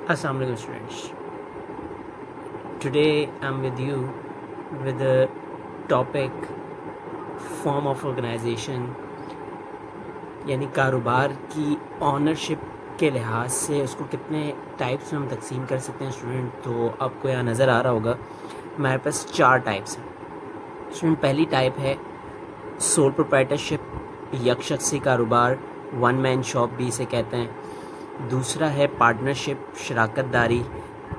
Assalamu alaikum students. Today I'm with you with the topic form of organization, یعنی کاروبار کی ownership کے لحاظ سے اس کو کتنے ٹائپس میں ہم تقسیم کر سکتے ہیں اسٹوڈنٹ. تو آپ کو یہاں نظر آ رہا ہوگا ہمارے پاس 4 ٹائپس ہیں اسٹوڈنٹ. پہلی ٹائپ ہے سول پروپرائٹرشپ، یک شخصی کاروبار، ون مین شاپ بھی اسے کہتے ہیں. دوسرا ہے پارٹنرشپ، شراکت داری.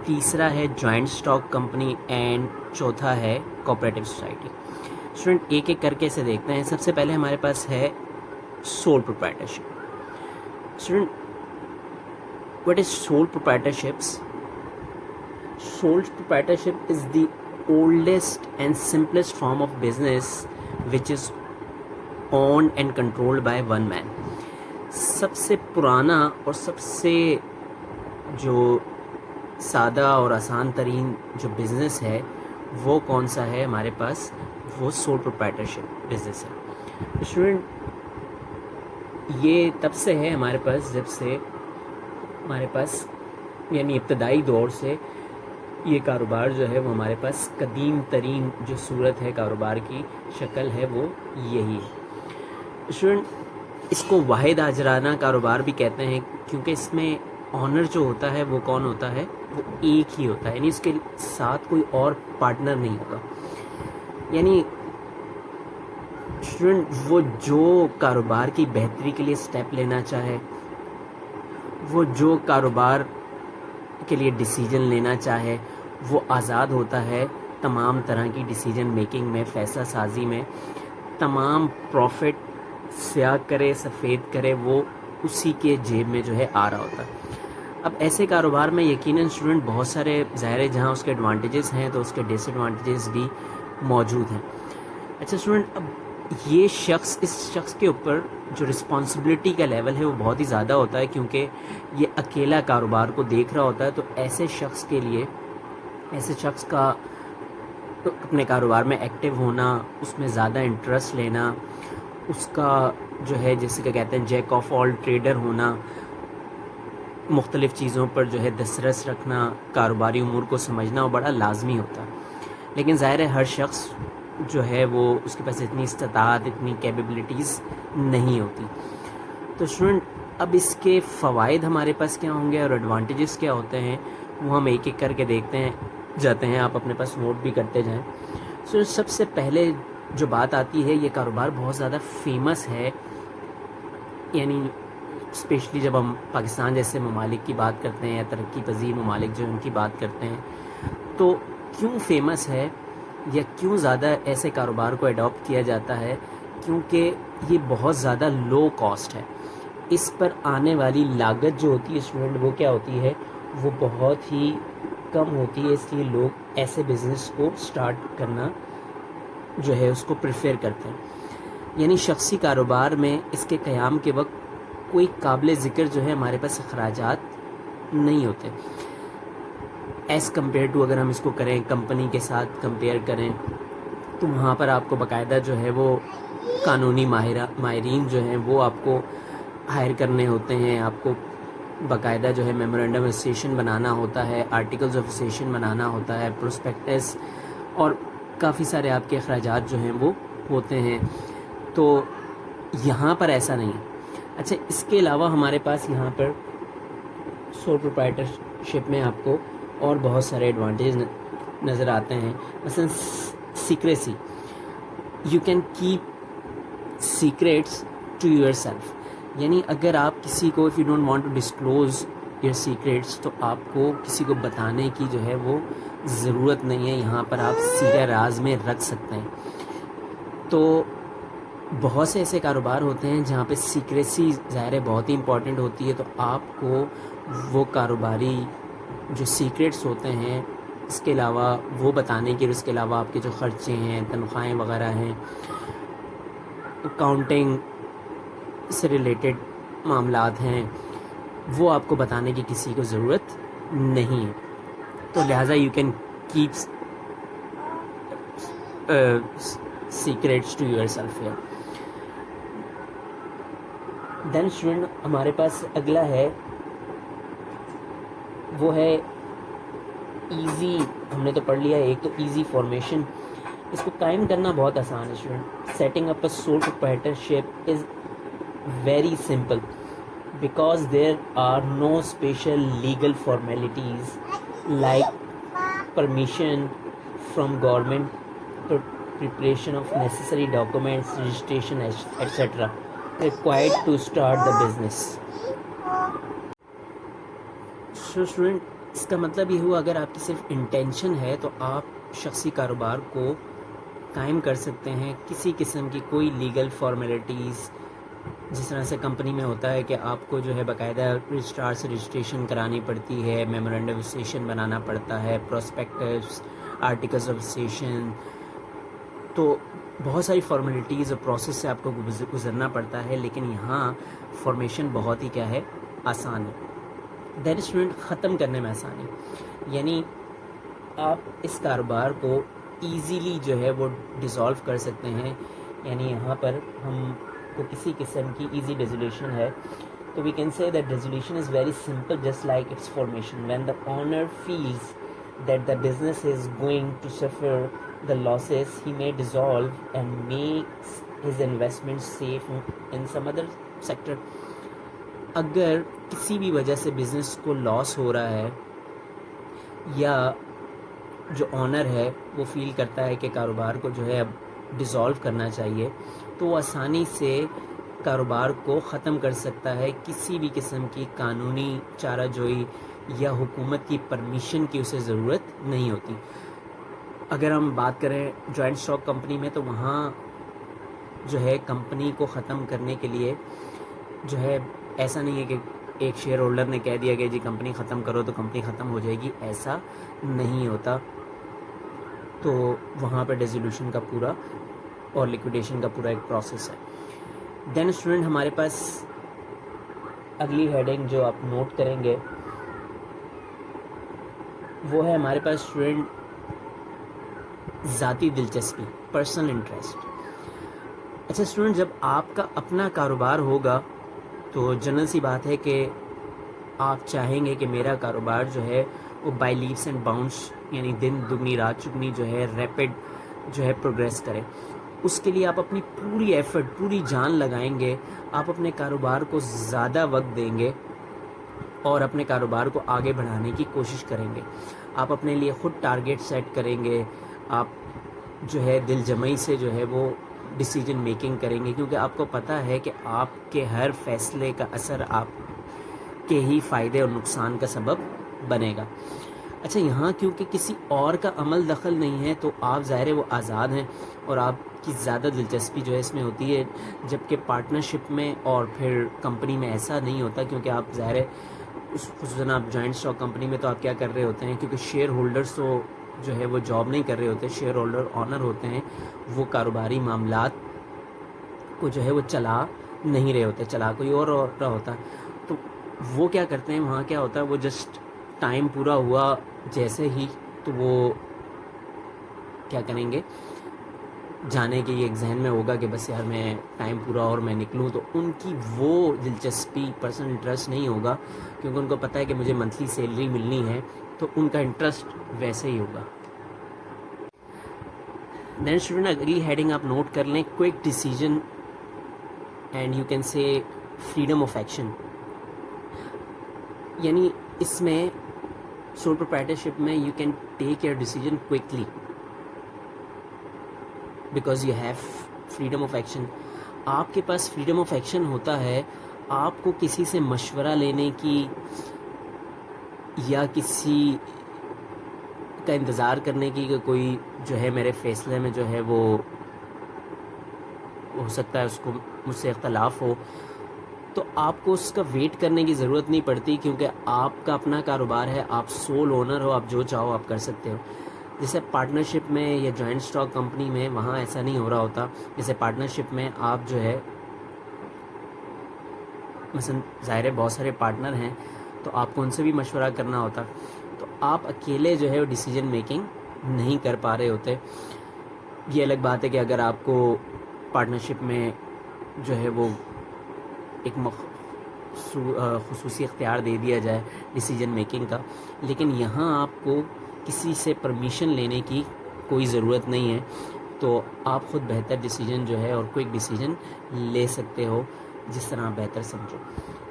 تیسرا ہے جوائنٹ اسٹاک کمپنی، اینڈ چوتھا ہے کوآپریٹو سوسائٹی. اسٹوڈنٹ ایک ایک کر کے اسے دیکھتے ہیں. سب سے پہلے ہمارے پاس ہے sole proprietorship. Student, what is sole proprietorships? Sole proprietorship is the oldest and simplest form of business which is owned and controlled by one man. سب سے پرانا اور سب سے جو سادہ اور آسان ترین جو بزنس ہے وہ کون سا ہے ہمارے پاس؟ وہ سول پروپرائٹرشپ بزنس ہے. اسٹوڈنٹ یہ تب سے ہے ہمارے پاس جب سے ہمارے پاس یعنی ابتدائی دور سے یہ کاروبار جو ہے وہ ہمارے پاس قدیم ترین جو صورت ہے کاروبار کی شکل ہے وہ یہی ہے. اسٹوڈنٹ اس کو واحد آجرانہ کاروبار بھی کہتے ہیں کیونکہ اس میں آنر جو ہوتا ہے وہ کون ہوتا ہے؟ وہ ایک ہی ہوتا ہے، یعنی اس کے ساتھ کوئی اور پارٹنر نہیں ہوگا. یعنی اسٹوڈنٹ وہ جو کاروبار کی بہتری کے لیے سٹیپ لینا چاہے، وہ جو کاروبار کے لیے ڈیسیجن لینا چاہے، وہ آزاد ہوتا ہے تمام طرح کی ڈیسیجن میکنگ میں، فیصلہ سازی میں. تمام پروفٹ سیاہ کرے سفید کرے وہ اسی کے جیب میں جو ہے آ رہا ہوتا ہے. اب ایسے کاروبار میں یقیناً اسٹوڈنٹ بہت سارے ظاہر ہے جہاں اس کے ایڈوانٹیجز ہیں تو اس کے ڈس ایڈوانٹیجز بھی موجود ہیں. اچھا اسٹوڈنٹ، اب یہ اس شخص کے اوپر جو رسپانسبلٹی کا لیول ہے وہ بہت ہی زیادہ ہوتا ہے کیونکہ یہ اکیلا کاروبار کو دیکھ رہا ہوتا ہے. تو ایسے شخص کے لیے، ایسے شخص کا اپنے کاروبار میں ایکٹیو ہونا، اس میں زیادہ انٹرسٹ لینا، اس کا جو ہے جسے کہ کہتے ہیں جیک آف آل ٹریڈر ہونا، مختلف چیزوں پر جو ہے دسترس رکھنا، کاروباری امور کو سمجھنا وہ بڑا لازمی ہوتا ہے. لیکن ظاہر ہے ہر شخص جو ہے وہ اس کے پاس اتنی استطاعت، اتنی کیپیبلٹیز نہیں ہوتی. تو اسٹوڈنٹ اب اس کے فوائد ہمارے پاس کیا ہوں گے اور ایڈوانٹیجز کیا ہوتے ہیں وہ ہم ایک ایک کر کے دیکھتے جاتے ہیں. آپ اپنے پاس نوٹ بھی کرتے جائیں. سو سب سے پہلے جو بات آتی ہے، یہ کاروبار بہت زیادہ فیمس ہے. یعنی اسپیشلی جب ہم پاکستان جیسے ممالک کی بات کرتے ہیں یا ترقی پذیر ممالک جو ان کی بات کرتے ہیں، تو کیوں فیمس ہے یا کیوں زیادہ ایسے کاروبار کو اڈاپٹ کیا جاتا ہے؟ کیونکہ یہ بہت زیادہ لو کاسٹ ہے. اس پر آنے والی لاگت جو ہوتی ہے اسٹوڈنٹ وہ کیا ہوتی ہے؟ وہ بہت ہی کم ہوتی ہے. اس لیے لوگ ایسے بزنس کو سٹارٹ کرنا جو ہے اس کو پریفر کرتے ہیں. یعنی شخصی کاروبار میں اس کے قیام کے وقت کوئی قابل ذکر جو ہے ہمارے پاس اخراجات نہیں ہوتے ایز کمپیئر ٹو. اگر ہم اس کو کریں کمپنی کے ساتھ کمپیئر کریں تو وہاں پر آپ کو باقاعدہ جو ہے وہ قانونی ماہرین جو ہیں وہ آپ کو ہائر کرنے ہوتے ہیں. آپ کو باقاعدہ جو ہے میمورینڈم آف ایسوسیشن بنانا ہوتا ہے، آرٹیکلز آف ایسوسیشن بنانا ہوتا ہے، پروسپیکٹس، اور کافی سارے آپ کے اخراجات جو ہیں وہ ہوتے ہیں. تو یہاں پر ایسا نہیں ہے. اچھا اس کے علاوہ ہمارے پاس یہاں پر سول پروپرائٹرشپ میں آپ کو اور بہت سارے ایڈوانٹیج نظر آتے ہیں. مثلا secrecy, you can keep secrets to yourself. یعنی اگر آپ کسی کو if you don't want to disclose your secrets تو آپ کو کسی کو بتانے کی جو ہے وہ ضرورت نہیں ہے. یہاں پر آپ سیرہ راز میں رکھ سکتے ہیں. تو بہت سے ایسے کاروبار ہوتے ہیں جہاں پہ سیکریسی ظاہر ہے بہت ہی امپورٹنٹ ہوتی ہے. تو آپ کو وہ کاروباری جو سیکریٹس ہوتے ہیں اس کے علاوہ وہ بتانے کی، اور اس کے علاوہ آپ کے جو خرچے ہیں، تنخواہیں وغیرہ ہیں، اکاؤنٹنگ سے ریلیٹڈ معاملات ہیں، وہ آپ کو بتانے کی کسی کو ضرورت نہیں ہے. تو لہٰذا you can keep secrets to yourself here. Then student ہمارے پاس اگلا ہے وہ ہے ایزی. ہم نے تو پڑھ لیا ہے ایک تو ایزی فارمیشن. اس کو قائم کرنا بہت آسان ہے student. Setting up a sole proprietorship is very simple because there are no special legal formalities like permission from government, preparation of necessary documents, registration, etc. required to start the business. So student, اس کا مطلب یہ ہوا اگر آپ کی صرف intention ہے تو آپ شخصی کاروبار کو قائم کر سکتے ہیں. کسی قسم کی کوئی لیگل فارمیلٹیز جس طرح سے کمپنی میں ہوتا ہے کہ آپ کو جو ہے باقاعدہ رجسٹرار سے رجسٹریشن کرانی پڑتی ہے, میمورنڈم آف اسوسیشن بنانا پڑتا ہے, پراسپیکٹس, آرٹیکلز آف اسوسیشن, تو بہت ساری فارمیلٹیز اور پروسیس سے آپ کو گزرنا پڑتا ہے. لیکن یہاں فارمیشن بہت ہی کیا ہے, آسان ہے. دین اسٹوڈنٹ ختم کرنے میں آسانی, یعنی آپ اس کاروبار کو ایزیلی جو ہے وہ ڈیزالو کر سکتے ہیں. یعنی یہاں پر ہم کو کسی قسم کی ایزی ڈیزولیشن ہے تو we can say that dissolution is very simple just like its formation. When the owner feels that the business is going to suffer the losses, he may dissolve and makes his investment safe in some other sector. اگر کسی بھی وجہ سے business کو لاس ہو رہا ہے یا جو آنر ہے وہ فیل کرتا ہے کہ کاروبار کو جو ہے اب ڈیزالو کرنا چاہیے, تو وہ آسانی سے کاروبار کو ختم کر سکتا ہے. کسی بھی قسم کی قانونی چارہ جوئی یا حکومت کی پرمیشن کی اسے ضرورت نہیں ہوتی. اگر ہم بات کریں جوائنٹ اسٹاک کمپنی میں تو وہاں جو ہے کمپنی کو ختم کرنے کے لیے جو ہے ایسا نہیں ہے کہ ایک شیئر ہولڈر نے کہہ دیا کہ جی کمپنی ختم کرو تو کمپنی ختم ہو جائے گی, ایسا نہیں ہوتا. تو وہاں پہ ڈیزولیوشن کا پورا اور لیکویڈیشن کا پورا ایک پروسیس ہے. دین اسٹوڈنٹ ہمارے پاس اگلی ہیڈنگ جو آپ نوٹ کریں گے وہ ہے ہمارے پاس اسٹوڈنٹ ذاتی دلچسپی, پرسنل انٹرسٹ. اچھا اسٹوڈنٹ, جب آپ کا اپنا کاروبار ہوگا تو جنرل سی بات ہے کہ آپ چاہیں گے کہ میرا کاروبار جو ہے وہ بائی لیپس اینڈ باؤنڈس, یعنی دن دگنی رات چگنی جو ہے ریپڈ جو ہے پروگریس کرے. اس کے لیے آپ اپنی پوری ایفرٹ, پوری جان لگائیں گے. آپ اپنے کاروبار کو زیادہ وقت دیں گے اور اپنے کاروبار کو آگے بڑھانے کی کوشش کریں گے. آپ اپنے لیے خود ٹارگیٹ سیٹ کریں گے. آپ جو ہے دل جمعی سے جو ہے وہ ڈیسیجن میکنگ کریں گے, کیونکہ آپ کو پتہ ہے کہ آپ کے ہر فیصلے کا اثر آپ کے ہی فائدے اور نقصان کا سبب بنے گا. اچھا یہاں کیونکہ کسی اور کا عمل دخل نہیں ہے تو آپ ظاہر ہے وہ آزاد ہیں اور آپ کی زیادہ دلچسپی جو ہے اس میں ہوتی ہے, جبکہ پارٹنرشپ میں اور پھر کمپنی میں ایسا نہیں ہوتا, کیونکہ آپ ظاہر ہے خصوصاً آپ جوائنٹ اسٹاک کمپنی میں تو آپ کیا کر رہے ہوتے ہیں, کیونکہ شیئر ہولڈرس تو جو ہے وہ جاب نہیں کر رہے ہوتے, شیئر ہولڈر آنر ہوتے ہیں, وہ کاروباری معاملات کو جو ہے وہ چلا نہیں رہے ہوتے, چلا کوئی اور رہا ہوتا. تو وہ کیا کرتے ہیں, وہاں کیا ہوتا ہے وہ جسٹ ٹائم پورا ہوا جیسے ہی تو وہ کیا کریں گے, جانے کے یہ ایک ذہن میں ہوگا کہ بس یار میں ٹائم پورا اور میں نکلوں, تو ان کی وہ دلچسپی پرسنل انٹرسٹ نہیں ہوگا, کیونکہ ان کو پتہ ہے کہ مجھے منتھلی سیلری ملنی ہے, تو ان کا انٹرسٹ ویسے ہی ہوگا. دین اسٹوڈنٹ اگلی ہیڈنگ آپ نوٹ کر لیں, quick decision and you can say freedom of action. یعنی اس میں سول پروپرائٹرشپ میں you can take your decision quickly because you have freedom of action. آپ کے پاس فریڈم آف ایکشن ہوتا ہے, آپ کو کسی سے مشورہ لینے کی یا کسی کا انتظار کرنے کی کہ کوئی جو ہے میرے فیصلے میں جو ہے وہ ہو سکتا ہے اس کو مجھ سے اختلاف ہو, تو آپ کو اس کا ویٹ کرنے کی ضرورت نہیں پڑتی, کیونکہ آپ کا اپنا کاروبار ہے, آپ سول اونر ہو, آپ جو چاہو آپ کر سکتے ہو. جیسے پارٹنرشپ میں یا جوائنٹ اسٹاک کمپنی میں وہاں ایسا نہیں ہو رہا ہوتا. جیسے پارٹنرشپ میں آپ جو ہے مثلا ظاہر ہے بہت سارے پارٹنر ہیں تو آپ کو ان سے بھی مشورہ کرنا ہوتا, تو آپ اکیلے جو ہے وہ ڈیسیجن میکنگ نہیں کر پا رہے ہوتے. یہ الگ بات ہے کہ اگر آپ کو پارٹنرشپ میں جو ہے وہ ایک خصوصی اختیار دے دیا جائے ڈیسیجن میکنگ کا. لیکن یہاں آپ کو کسی سے پرمیشن لینے کی کوئی ضرورت نہیں ہے, تو آپ خود بہتر ڈیسیجن جو ہے اور کوئک ڈیسیجن لے سکتے ہو جس طرح آپ بہتر سمجھو.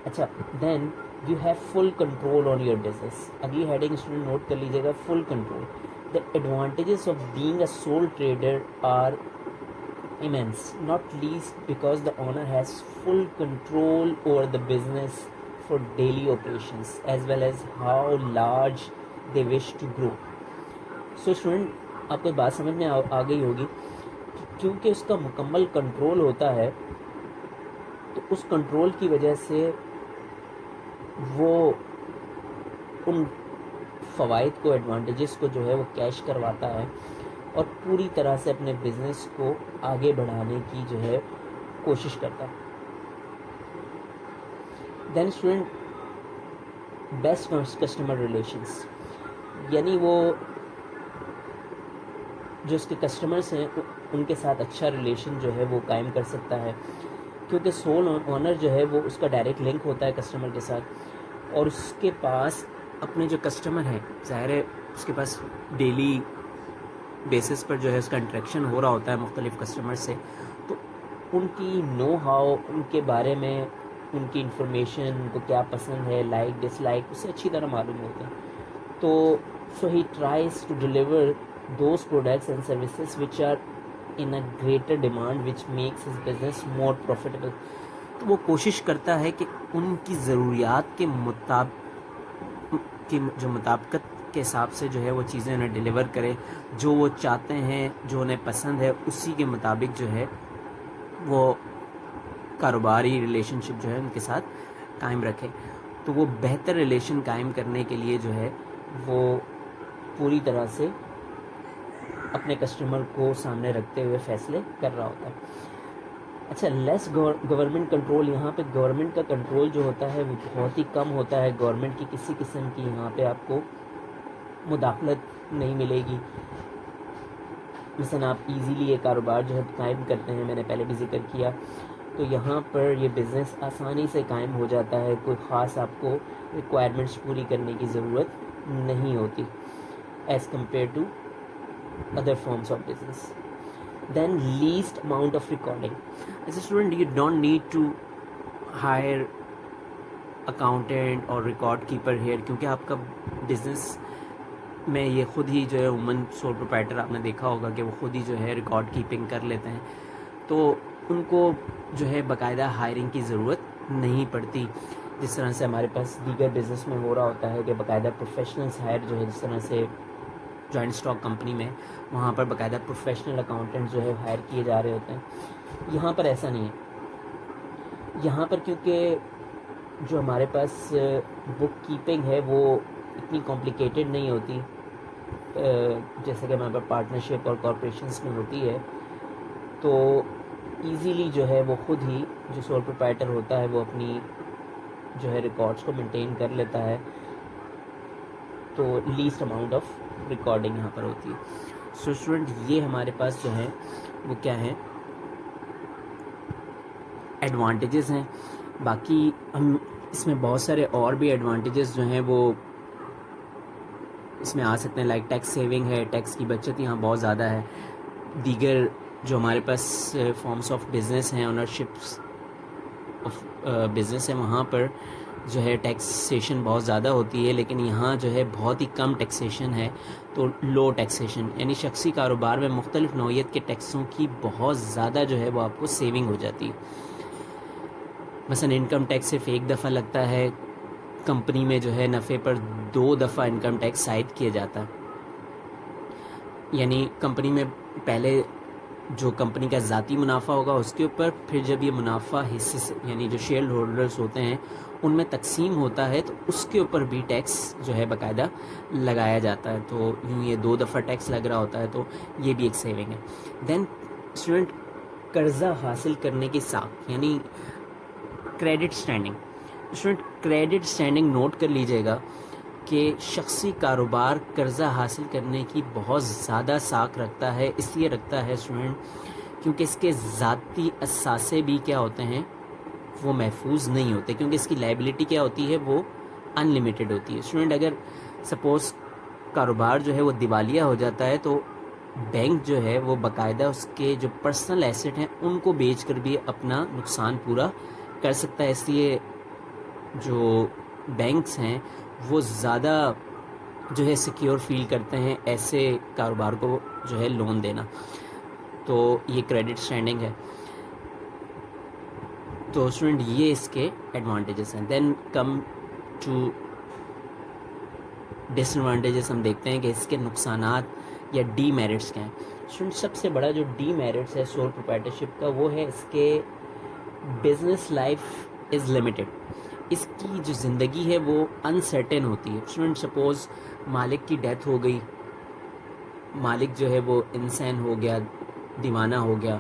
اچھا, then you have full control on your business. اگلی ہیڈنگ اسٹوڈنٹ نوٹ کر لیجیے گا, full control. The advantages of being a sole trader are immense, not least because the owner has full control over the business for daily operations as well as how large they wish to grow. So student, آپ کو بات سمجھ میں آ گئی ہوگی, کیونکہ اس کا مکمل کنٹرول ہوتا ہے تو اس کنٹرول کی وجہ سے وہ ان فوائد کو, ایڈوانٹیجز کو جو ہے وہ کیش کرواتا ہے اور پوری طرح سے اپنے بزنس کو آگے بڑھانے کی جو ہے کوشش کرتا ہے. دین اسٹوڈنٹ, بیسٹ کسٹمر ریلیشنس, یعنی وہ جو اس کے کسٹمرس ہیں ان کے ساتھ اچھا ریلیشن جو ہے وہ قائم کر سکتا ہے, کیونکہ سول اونر جو ہے وہ اس کا ڈائریکٹ لنک ہوتا ہے کسٹمر کے ساتھ, اور اس کے پاس اپنے جو کسٹمر ہیں, ظاہر ہے اس کے پاس ڈیلی بیسس پر جو ہے اس کا انٹریکشن ہو رہا ہوتا ہے مختلف کسٹمر سے, تو ان کی نو ہاؤ, ان کے بارے میں ان کی انفارمیشن, ان کو کیا پسند ہے, لائک ڈس لائک, اسے اچھی طرح معلوم ہوتا ہے. تو so he tries to deliver those products and services which are in a greater demand which makes his business more profitable. تو وہ کوشش کرتا ہے کہ ان کی ضروریات کے جو مطابقت کے حساب سے جو ہے وہ چیزیں انہیں ڈیلیور کرے, جو وہ چاہتے ہیں, جو انہیں پسند ہے, اسی کے مطابق جو ہے وہ کاروباری ریلیشن شپ جو ہے ان کے ساتھ قائم رکھے. تو وہ بہتر ریلیشن قائم کرنے کے لیے جو ہے وہ پوری طرح سے اپنے کسٹمر کو سامنے رکھتے ہوئے فیصلے کر رہا ہوتا ہے. اچھا, لیس گورنمنٹ کنٹرول, یہاں پہ گورنمنٹ کا کنٹرول جو ہوتا ہے وہ بہت ہی کم ہوتا ہے. گورنمنٹ کی کسی قسم کی یہاں پہ آپ کو مداخلت نہیں ملے گی. مثلا آپ ایزیلی یہ کاروبار جو ہے قائم کرتے ہیں, میں نے پہلے بھی ذکر کیا, تو یہاں پر یہ بزنس آسانی سے قائم ہو جاتا ہے, کوئی خاص آپ کو ریکوائرمنٹس پوری کرنے کی ضرورت نہیں ہوتی as compare to other forms of business. Then least amount of recording. As a student, you don't need to hire accountant or record keeper here, کیونکہ آپ کا بزنس میں یہ خود ہی جو ہے عموماً سول پروپرائٹر آپ نے دیکھا ہوگا کہ وہ خود ہی جو ہے ریکارڈ کیپنگ کر لیتے ہیں, تو ان کو جو ہے باقاعدہ ہائرنگ کی ضرورت نہیں پڑتی, جس طرح سے ہمارے پاس دیگر بزنس میں ہو رہا ہوتا ہے کہ باقاعدہ پروفیشنلز ہائر جو ہے, جس طرح سے جوائنٹ اسٹاک کمپنی میں وہاں پر باقاعدہ پروفیشنل اکاؤنٹنٹ جو ہے ہائر کیے جا رہے ہوتے ہیں. یہاں پر ایسا نہیں ہے. یہاں پر کیونکہ جو ہمارے پاس بک کیپنگ ہے وہ اتنی کمپلیکیٹڈ نہیں ہوتی جیسے کہ ہمارے پاس پارٹنرشپ اور کارپوریشنس میں ہوتی ہے, تو ایزیلی جو ہے وہ خود ہی جو سول پروپرائٹر ہوتا ہے وہ اپنی جو ہے ریکارڈس کو مینٹین کر لیتا ہے, تو لیسٹ اماؤنٹ آف ریکارڈنگ یہاں پر ہوتی ہے. سو اسٹوڈنٹ, یہ ہمارے پاس جو ہے وہ کیا ہیں, ایڈوانٹیجز ہیں. باقی ہم اس میں بہت سارے اور بھی ایڈوانٹیجز جو ہیں وہ اس میں آ سکتے ہیں, لائک ٹیکس سیونگ ہے, ٹیکس کی بچت یہاں بہت زیادہ ہے. دیگر جو ہمارے پاس فارمس آف بزنس ہیں, اونرشپس آف بزنس ہیں, وہاں پر جو ہے ٹیکسیشن بہت زیادہ ہوتی ہے, لیکن یہاں جو ہے بہت ہی کم ٹیکسیشن ہے, تو لو ٹیکسیشن, یعنی شخصی کاروبار میں مختلف نوعیت کے ٹیکسوں کی بہت زیادہ جو ہے وہ آپ کو سیونگ ہو جاتی ہے. مثلا انکم ٹیکس صرف ایک دفعہ لگتا ہے, کمپنی میں جو ہے نفع پر 2 دفعہ انکم ٹیکس عائد کیا جاتا ہے. یعنی کمپنی میں پہلے جو کمپنی کا ذاتی منافع ہوگا اس کے اوپر, پھر جب یہ منافع حصے سے یعنی جو شیئر ہولڈرز ہوتے ہیں ان میں تقسیم ہوتا ہے تو اس کے اوپر بھی ٹیکس جو ہے باقاعدہ لگایا جاتا ہے. تو یوں یہ 2 دفعہ ٹیکس لگ رہا ہوتا ہے, تو یہ بھی ایک سیونگ ہے. دین اسٹوڈنٹ, قرضہ حاصل کرنے کی ساکھ یعنی credit standing. Student, credit standing note کر لیجیے گا کہ شخصی کاروبار قرضہ حاصل کرنے کی بہت زیادہ ساکھ رکھتا ہے. اس لیے رکھتا ہے اسٹوڈنٹ کیونکہ اس کے ذاتی اثاثے بھی کیا ہوتے ہیں, وہ محفوظ نہیں ہوتے, کیونکہ اس کی لائبلٹی کیا ہوتی ہے, وہ ان لمیٹڈ ہوتی ہے. اسٹوڈنٹ اگر سپوز کاروبار جو ہے وہ دیوالیہ ہو جاتا ہے تو بینک جو ہے وہ باقاعدہ اس کے جو پرسنل ایسٹ ہیں ان کو بیچ کر بھی اپنا نقصان پورا کر سکتا ہے. اس لیے جو بینکس ہیں وہ زیادہ جو ہے سیکیور فیل کرتے ہیں ایسے کاروبار کو جو ہے لون دینا. تو یہ کریڈٹ اسٹینڈنگ ہے. تو اسٹوڈنٹ یہ اس کے ایڈوانٹیجز ہیں. دین کم ٹو ڈس ایڈوانٹیجز. ہم دیکھتے ہیں کہ اس کے نقصانات یا ڈی میرٹس کیا ہیں. اسٹوڈنٹ سب سے بڑا جو ڈی میرٹس ہے سول پروپرائٹرشپ کا وہ ہے اس کے بزنس لائف از لمیٹڈ. اس کی جو زندگی ہے وہ انسرٹن ہوتی ہے. اسٹوڈنٹ سپوز مالک کی ڈیتھ ہو گئی, مالک جو ہے وہ انسان ہو گیا, دیوانہ ہو گیا,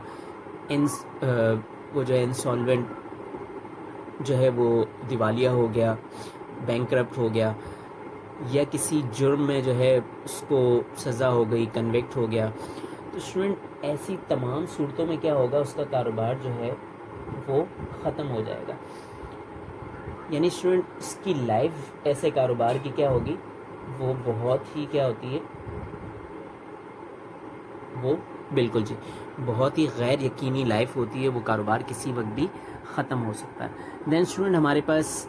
وہ جو ہے انسالوینٹ جو ہے وہ دیوالیہ ہو گیا, بینکرپٹ ہو گیا, یا کسی جرم میں جو ہے اس کو سزا ہو گئی, کنوکٹ ہو گیا. تو اسٹوڈنٹ ایسی تمام صورتوں میں کیا ہوگا, اس کا کاروبار جو ہے وہ ختم ہو جائے گا. یعنی اسٹوڈنٹ اس کی لائف ایسے کاروبار کی کیا ہوگی, وہ بہت ہی کیا ہوتی ہے, وہ بالکل جی بہت ہی غیر یقینی لائف ہوتی ہے. وہ کاروبار کسی وقت بھی ختم ہو سکتا ہے. دین اسٹوڈنٹ ہمارے پاس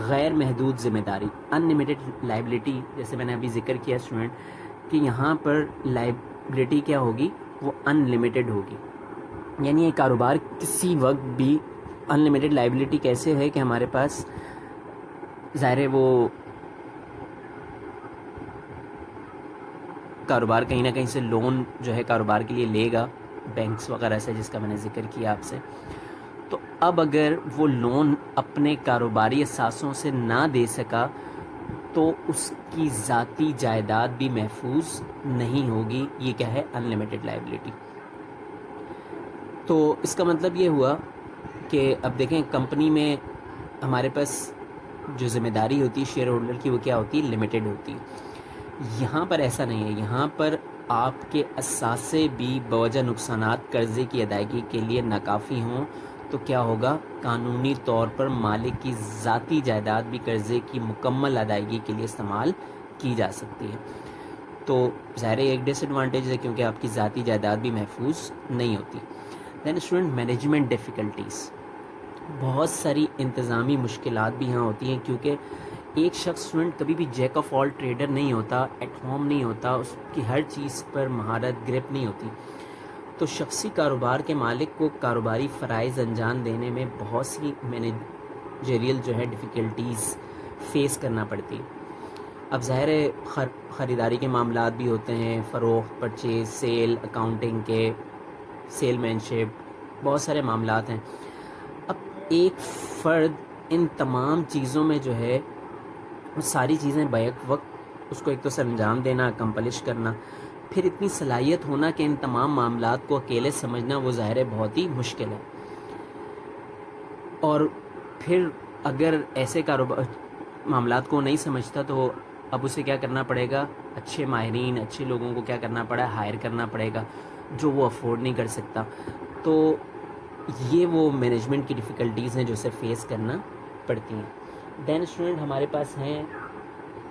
غیر محدود ذمہ داری, ان لمیٹڈ لائبلٹی. جیسے میں نے ابھی ذکر کیا اسٹوڈنٹ کہ یہاں پر لائبلٹی کیا ہوگی, وہ ان لمیٹڈ ہوگی. یعنی یہ کاروبار کسی وقت بھی ان لمیٹڈ لائبلٹی کیسے ہے کہ ہمارے پاس ظاہر ہے وہ کاروبار کہیں نہ کہیں سے لون جو ہے کاروبار کے لیے لے گا, بینکس وغیرہ سے, جس کا میں نے ذکر کیا آپ سے. تو اب اگر وہ لون اپنے کاروباری اثاثوں سے نہ دے سکا تو اس کی ذاتی جائیداد بھی محفوظ نہیں ہوگی. یہ کیا ہے, ان لمیٹڈ لائبلٹی. تو اس کا مطلب یہ ہوا کہ اب دیکھیں کمپنی میں ہمارے پاس جو ذمہ داری ہوتی ہے شیئر ہولڈر کی وہ کیا ہوتی ہے, لمیٹڈ ہوتی ہے. یہاں پر ایسا نہیں ہے. یہاں پر آپ کے اثاثے بھی بوجہ نقصانات قرضے کی ادائیگی کے لیے ناکافی ہوں تو کیا ہوگا, قانونی طور پر مالک کی ذاتی جائیداد بھی قرضے کی مکمل ادائیگی کے لیے استعمال کی جا سکتی ہے. تو ظاہر ایک ڈس ایڈوانٹیج ہے کیونکہ آپ کی ذاتی جائیداد بھی محفوظ نہیں ہوتی. دین اسٹوڈنٹ مینجمنٹ ڈیفیکلٹیز, بہت ساری انتظامی مشکلات بھی یہاں ہوتی ہیں کیونکہ ایک شخص اسٹوڈنٹ کبھی بھی جیک آف آل ٹریڈر نہیں ہوتا, ایٹ ہوم نہیں ہوتا, اس کی ہر چیز پر مہارت گرپ نہیں ہوتی. تو شخصی کاروبار کے مالک کو کاروباری فرائض انجام دینے میں بہت سی مینیجریل جو ہے ڈیفیکلٹیز فیس کرنا پڑتی. اب ظاہر ہے خریداری کے معاملات بھی ہوتے ہیں, فروخت, پرچیز, سیل, اکاؤنٹنگ کے, سیل مین شپ, بہت سارے معاملات ہیں. اب ایک فرد ان تمام چیزوں میں جو ہے وہ ساری چیزیں بیک وقت اس کو ایک تو سر انجام دینا, اکمپلش کرنا, پھر اتنی صلاحیت ہونا کہ ان تمام معاملات کو اکیلے سمجھنا وہ ظاہر ہے بہت ہی مشکل ہے. اور پھر اگر ایسے کاروبار معاملات کو نہیں سمجھتا تو اب اسے کیا کرنا پڑے گا, اچھے ماہرین, اچھے لوگوں کو کیا کرنا پڑا, ہائر کرنا پڑے گا جو وہ افورڈ نہیں کر سکتا. تو یہ وہ مینجمنٹ کی ڈیفیکلٹیز ہیں جو اسے فیس کرنا پڑتی ہیں. دین اسٹوڈنٹ ہمارے پاس ہیں,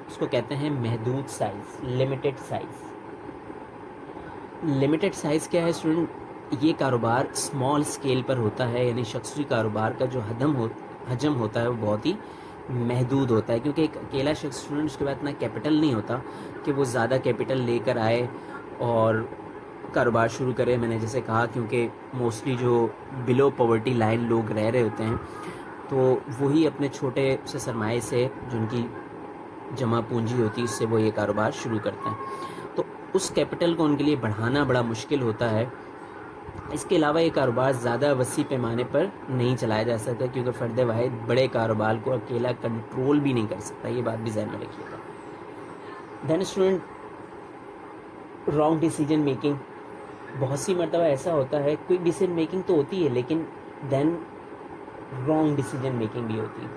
اس کو کہتے ہیں محدود size, limited size. Limited size کیا ہے اسٹوڈنٹ, یہ کاروبار اسمال اسکیل پر ہوتا ہے. یعنی شخصی کاروبار کا جو حجم ہوتا ہے وہ بہت ہی محدود ہوتا ہے کیونکہ ایک اکیلا شخص اسٹوڈنٹ اس کے بعد اتنا کیپٹل نہیں ہوتا کہ وہ زیادہ کیپٹل لے کر آئے اور کاروبار شروع کرے. میں نے جیسے کہا کیونکہ موسٹلی جو بلو پاورٹی لائن لوگ رہ رہے ہوتے ہیں تو وہی اپنے چھوٹے سے سرمایے سے جو ان کی جمع پونجی ہوتی ہے اس سے وہ یہ کاروبار شروع کرتے ہیں. تو اس کیپٹل کو ان کے لیے بڑھانا بڑا مشکل ہوتا ہے. اس کے علاوہ یہ کاروبار زیادہ وسیع پیمانے پر نہیں چلایا جا سکتا کیونکہ فرد واحد بڑے کاروبار کو اکیلا کنٹرول بھی نہیں کر سکتا. یہ بات بھی ذہن میں رکھیے گا. دین اسٹوڈنٹ رانگ ڈیسیجن میکنگ, بہت سی مرتبہ ایسا ہوتا ہے کوئی ڈیسیجن میکنگ تو ہوتی ہے لیکن دین رانگ ڈیسیجن میکنگ بھی ہوتی ہے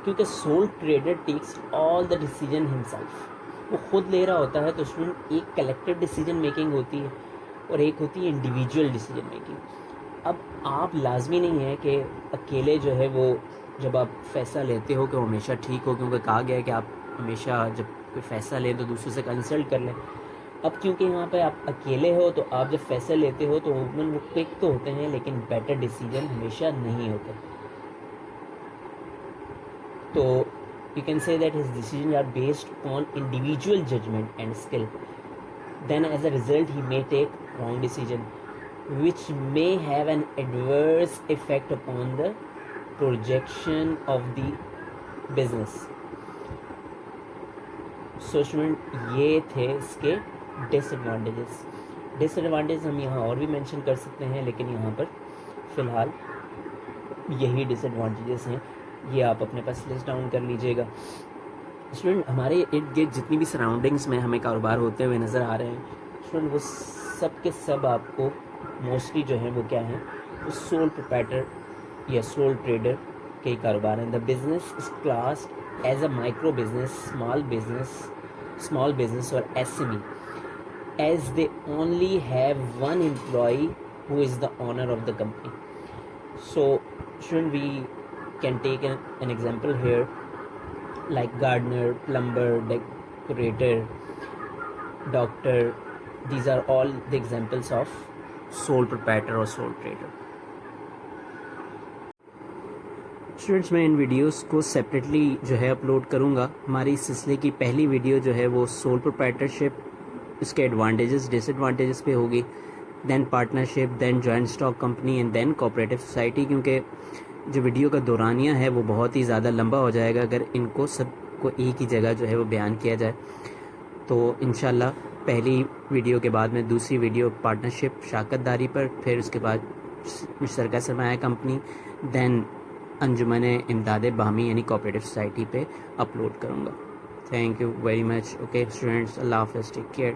کیونکہ sole trader takes all the decision himself, وہ خود لے رہا ہوتا ہے. تو اسٹوڈنٹ ایک کلیکٹیو ڈیسیجن میکنگ ہوتی ہے اور ایک ہوتی ہے انڈیویجول ڈیسیجن میکنگ. اب آپ لازمی نہیں ہے کہ اکیلے جو ہے وہ جب آپ فیصلہ لیتے ہو کہ وہ ہمیشہ ٹھیک ہو، کیونکہ کہا گیا ہے کہ آپ ہمیشہ جب کوئی فیصلہ لیں تو دوسروں سے کنسلٹ کر لیں. اب کیونکہ یہاں پہ آپ اکیلے ہو تو آپ جب فیصلہ لیتے ہو تو عموماً وہ کوئک تو ہوتے ہیں لیکن بیٹر ڈیسیجن ہمیشہ نہیں ہوتے. تو you can say that his decisions are based on individual judgment and skill. Then as a result he may take wrong decision which may have an adverse effect upon the projection of the business. So student یہ تھے اس کے ڈس advantages. ڈس advantage ہم یہاں اور بھی mention کر سکتے ہیں لیکن یہاں پر فی الحال یہی ڈس ایڈوانٹیجز ہیں، یہ آپ اپنے پاس لسٹ ڈاؤن کر لیجیے گا. اسٹوڈنٹ ہمارے ارد گرد جتنی بھی سراؤنڈنگس میں ہمیں کاروبار ہوتے ہوئے نظر آ رہے ہیں اسٹوڈنٹ، وہ سب کے سب آپ کو موسٹلی جو ہیں وہ کیا ہیں، وہ سول پروپرائٹر یا سول ٹریڈر کے ہی کاروبار ہیں. The business is classed as a micro business, small business اور SME as they only have one employee who is the owner of the company. So shouldn't we can take an example here like gardener, plumber, decorator, doctor. These are all the examples of sole proprietor or sole trader. Students میں ان videos کو separately جو ہے upload کروں گا. ہماری اس سلسلے کی پہلی video جو ہے وہ سول پروپرائٹرشپ، اس کے ایڈوانٹیجز ڈس ایڈوانٹیجز پہ ہوگی، then partnership, then joint stock company and then cooperative society. کیونکہ جو ویڈیو کا دورانیہ ہے وہ بہت ہی زیادہ لمبا ہو جائے گا اگر ان کو سب کو ایک ہی جگہ جو ہے وہ بیان کیا جائے. تو انشاءاللہ پہلی ویڈیو کے بعد میں دوسری ویڈیو پارٹنرشپ شراکت داری پر، پھر اس کے بعد مشترکہ سرمایہ کمپنی، دین انجمن امداد باہمی یعنی کوآپریٹو سوسائٹی پہ اپلوڈ کروں گا. Thank you very much. Okay students, اللہ حافظ، ٹیک کیئر.